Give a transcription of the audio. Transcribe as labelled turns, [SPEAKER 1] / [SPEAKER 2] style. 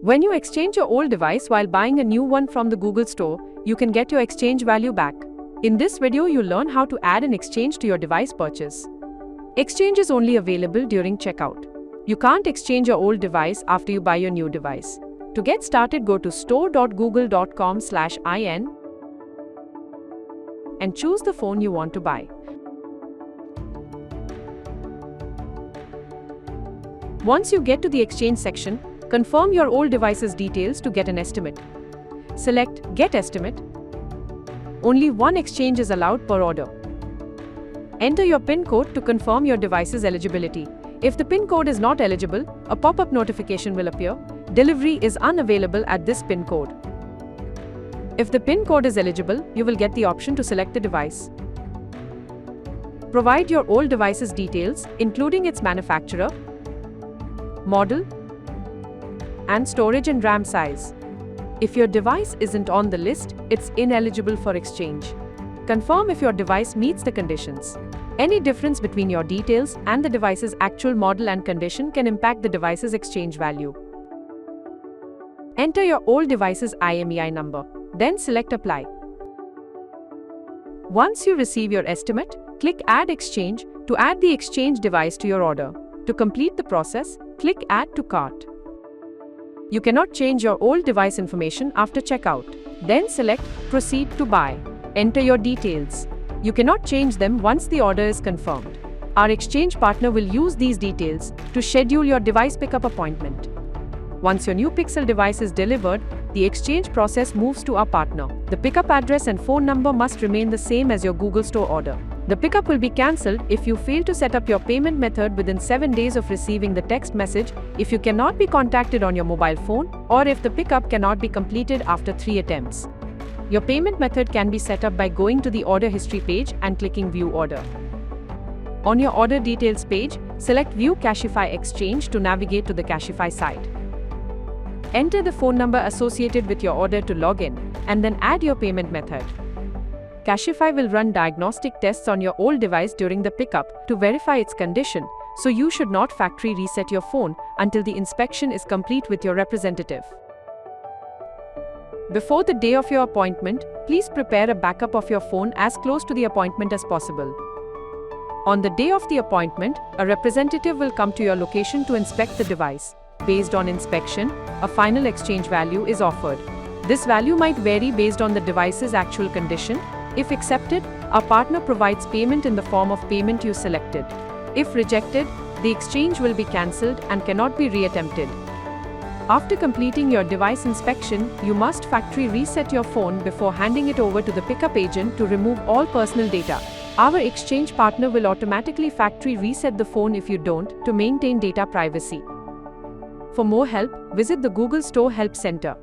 [SPEAKER 1] When you exchange your old device while buying a new one from the Google Store, you can get your exchange value back. In this video, you'll learn how to add an exchange to your device purchase. Exchange is only available during checkout. You can't exchange your old device after you buy your new device. To get started, go to store.google.com/in and choose the phone you want to buy. Once you get to the exchange section, confirm your old device's details to get an estimate. Select Get Estimate. Only one exchange is allowed per order. Enter your PIN code to confirm your device's eligibility. If the PIN code is not eligible, a pop-up notification will appear. Delivery is unavailable at this PIN code. If the PIN code is eligible, you will get the option to select the device. Provide your old device's details, including its manufacturer, model, and storage and RAM size. If your device isn't on the list, it's ineligible for exchange. Confirm if your device meets the conditions. Any difference between your details and the device's actual model and condition can impact the device's exchange value. Enter your old device's IMEI number, then select Apply. Once you receive your estimate, click Add Exchange to add the exchange device to your order. To complete the process, click Add to Cart. You cannot change your old device information after checkout. Then select Proceed to Buy. Enter your details. You cannot change them once the order is confirmed. Our exchange partner will use these details to schedule your device pickup appointment. Once your new Pixel device is delivered, the exchange process moves to our partner. The pickup address and phone number must remain the same as your Google Store order. The pickup will be cancelled if you fail to set up your payment method within 7 days of receiving the text message, if you cannot be contacted on your mobile phone, or if the pickup cannot be completed after 3 attempts. Your payment method can be set up by going to the order history page and clicking View Order. On your order details page, select View Cashify Exchange to navigate to the Cashify site. Enter the phone number associated with your order to log in, and then add your payment method. Cashify will run diagnostic tests on your old device during the pickup to verify its condition, so you should not factory reset your phone until the inspection is complete with your representative. Before the day of your appointment, please prepare a backup of your phone as close to the appointment as possible. On the day of the appointment, a representative will come to your location to inspect the device. Based on inspection, a final exchange value is offered. This value might vary based on the device's actual condition. If accepted, our partner provides payment in the form of payment you selected. If rejected, the exchange will be cancelled and cannot be reattempted. After completing your device inspection, you must factory reset your phone before handing it over to the pickup agent to remove all personal data. Our exchange partner will automatically factory reset the phone if you don't, to maintain data privacy. For more help, visit the Google Store Help Center.